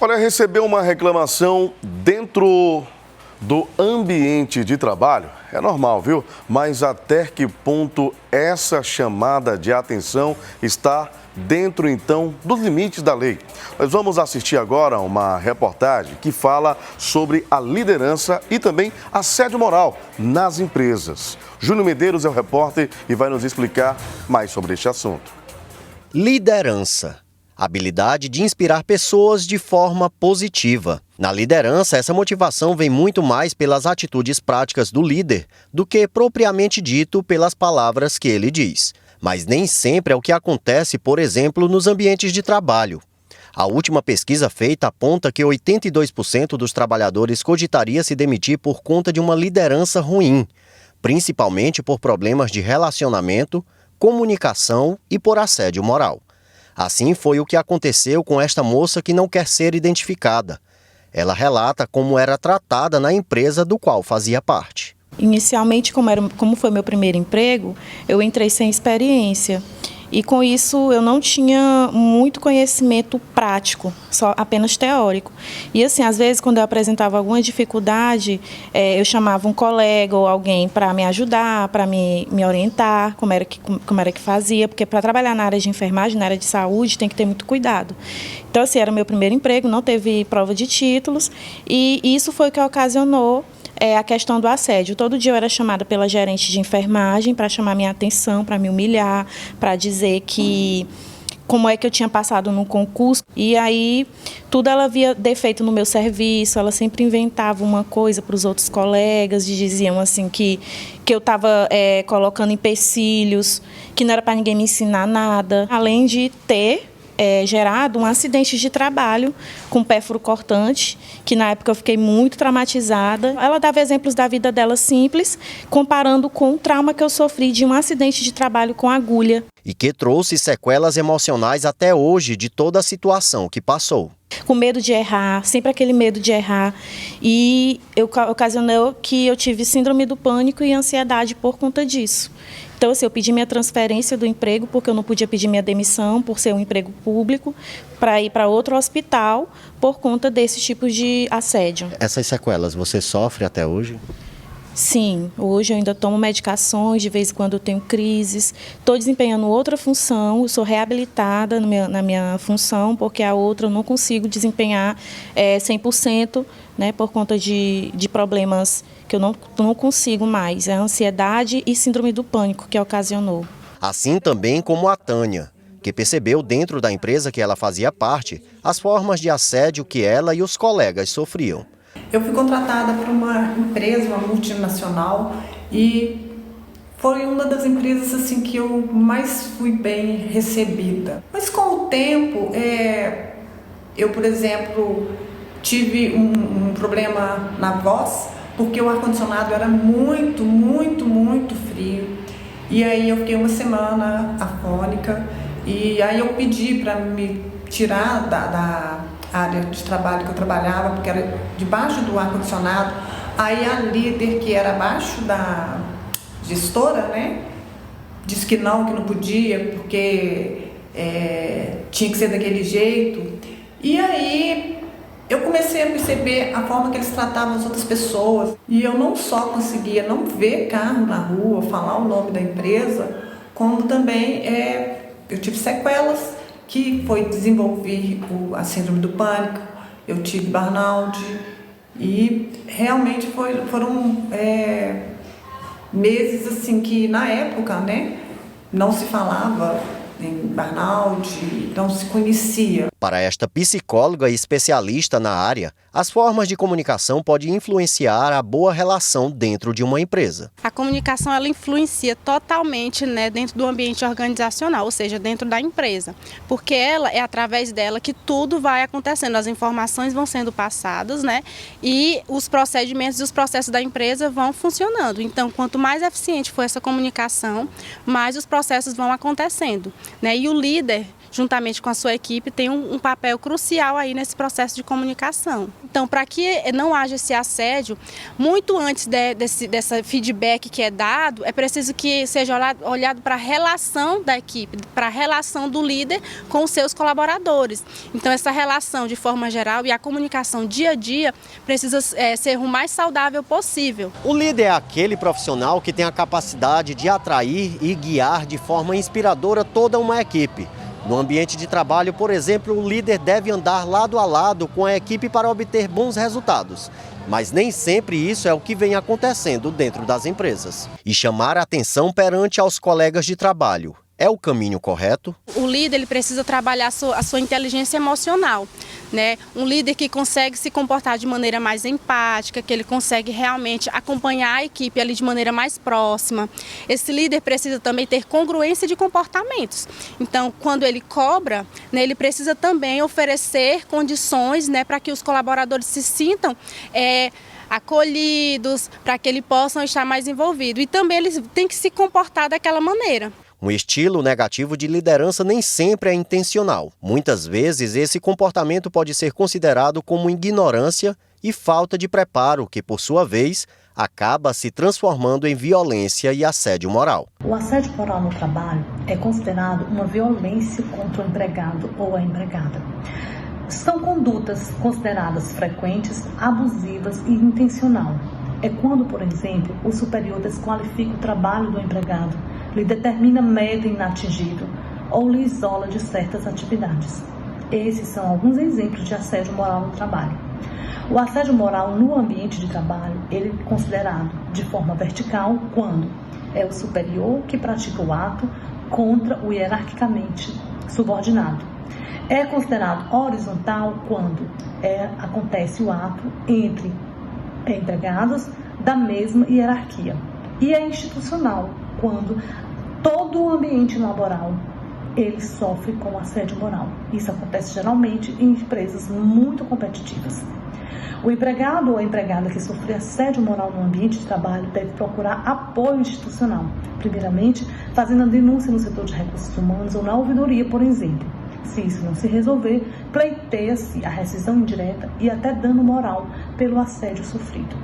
Olha, receber uma reclamação dentro do ambiente de trabalho é normal, viu? Mas até que ponto essa chamada de atenção está dentro, então, dos limites da lei? Nós vamos assistir agora uma reportagem que fala sobre a liderança e também assédio moral nas empresas. Júnior Medeiros é o repórter e vai nos explicar mais sobre este assunto. Liderança. Habilidade de inspirar pessoas de forma positiva. Na liderança, essa motivação vem muito mais pelas atitudes práticas do líder do que propriamente dito pelas palavras que ele diz. Mas nem sempre é o que acontece, por exemplo, nos ambientes de trabalho. A última pesquisa feita aponta que 82% dos trabalhadores cogitaria se demitir por conta de uma liderança ruim, principalmente por problemas de relacionamento, comunicação e por assédio moral. Assim foi o que aconteceu com esta moça que não quer ser identificada. Ela relata como era tratada na empresa do qual fazia parte. Inicialmente, como foi meu primeiro emprego, eu entrei sem experiência. E com isso eu não tinha muito conhecimento prático, só apenas teórico. E assim, às vezes quando eu apresentava alguma dificuldade, eu chamava um colega ou alguém para me ajudar, para me orientar, como era que fazia, porque para trabalhar na área de enfermagem, na área de saúde, tem que ter muito cuidado. Então assim, era meu primeiro emprego, não teve prova de títulos e isso foi o que ocasionou a questão do assédio. Todo dia eu era chamada pela gerente de enfermagem para chamar minha atenção, para me humilhar, para dizer que como é que eu tinha passado no concurso. E aí, tudo ela via defeito no meu serviço, ela sempre inventava uma coisa para os outros colegas, e diziam assim que eu estava colocando empecilhos, que não era para ninguém me ensinar nada. Além de ter gerado um acidente de trabalho com pérfuro cortante, que na época eu fiquei muito traumatizada. Ela dava exemplos da vida dela simples, comparando com o trauma que eu sofri de um acidente de trabalho com agulha. E que trouxe sequelas emocionais até hoje de toda a situação que passou. Com medo de errar, sempre aquele medo de errar. E ocasionou que eu tive síndrome do pânico e ansiedade por conta disso. Então, assim, eu pedi minha transferência do emprego, porque eu não podia pedir minha demissão por ser um emprego público, para ir para outro hospital por conta desse tipo de assédio. Essas sequelas você sofre até hoje? Sim, hoje eu ainda tomo medicações, de vez em quando eu tenho crises. Estou desempenhando outra função, eu sou reabilitada na minha função, porque a outra eu não consigo desempenhar 100%, né, por conta de problemas que eu não consigo mais. É a ansiedade e síndrome do pânico que ocasionou. Assim também como a Tânia, que percebeu dentro da empresa que ela fazia parte as formas de assédio que ela e os colegas sofriam. Eu fui contratada por uma empresa, uma multinacional, e foi uma das empresas assim, que eu mais fui bem recebida. Mas com o tempo, eu, por exemplo, tive um problema na voz, porque o ar-condicionado era muito, muito, muito frio. E aí eu fiquei uma semana afônica, e aí eu pedi para me tirar da área de trabalho que eu trabalhava, porque era debaixo do ar-condicionado. Aí a líder, que era abaixo da gestora, né, disse que não podia, porque tinha que ser daquele jeito. E aí eu comecei a perceber a forma que eles tratavam as outras pessoas. E eu não só conseguia não ver carro na rua, falar o nome da empresa, como também eu tive sequelas, que foi desenvolver a síndrome do pânico, eu tive burnout, e realmente foram meses assim que na época, né, não se falava em burnout, não se conhecia. Para esta psicóloga e especialista na área, as formas de comunicação podem influenciar a boa relação dentro de uma empresa. A comunicação ela influencia totalmente, né, dentro do ambiente organizacional, ou seja, dentro da empresa, porque é através dela que tudo vai acontecendo, as informações vão sendo passadas, né, e os procedimentos e os processos da empresa vão funcionando. Então, quanto mais eficiente for essa comunicação, mais os processos vão acontecendo, né, e o líder juntamente com a sua equipe, tem um papel crucial aí nesse processo de comunicação. Então, para que não haja esse assédio, muito antes dessa feedback que é dado, é preciso que seja olhado para a relação da equipe, para a relação do líder com os seus colaboradores. Então, essa relação de forma geral e a comunicação dia a dia precisa ser o mais saudável possível. O líder é aquele profissional que tem a capacidade de atrair e guiar de forma inspiradora toda uma equipe. No ambiente de trabalho, por exemplo, o líder deve andar lado a lado com a equipe para obter bons resultados. Mas nem sempre isso é o que vem acontecendo dentro das empresas. E chamar a atenção perante aos colegas de trabalho é o caminho correto? O líder ele precisa trabalhar a sua inteligência emocional, né? Um líder que consegue se comportar de maneira mais empática, que ele consegue realmente acompanhar a equipe ali de maneira mais próxima. Esse líder precisa também ter congruência de comportamentos. Então, quando ele cobra, né, ele precisa também oferecer condições, né, para que os colaboradores se sintam acolhidos, para que eles possam estar mais envolvidos. E também eles têm que se comportar daquela maneira. Um estilo negativo de liderança nem sempre é intencional. Muitas vezes, esse comportamento pode ser considerado como ignorância e falta de preparo, que, por sua vez, acaba se transformando em violência e assédio moral. O assédio moral no trabalho é considerado uma violência contra o empregado ou a empregada. São condutas consideradas frequentes, abusivas e intencional. É quando, por exemplo, o superior desqualifica o trabalho do empregado, lhe determina meta inatingível ou lhe isola de certas atividades. Esses são alguns exemplos de assédio moral no trabalho. O assédio moral no ambiente de trabalho, ele é considerado de forma vertical quando é o superior que pratica o ato contra o hierarquicamente subordinado. É considerado horizontal quando acontece o ato entre empregados da mesma hierarquia. E é institucional quando todo o ambiente laboral ele sofre com assédio moral. Isso acontece geralmente em empresas muito competitivas. O empregado ou a empregada que sofre assédio moral no ambiente de trabalho deve procurar apoio institucional. Primeiramente, fazendo a denúncia no setor de recursos humanos ou na ouvidoria, por exemplo. Se isso não se resolver, pleiteia-se a rescisão indireta e até dano moral pelo assédio sofrido.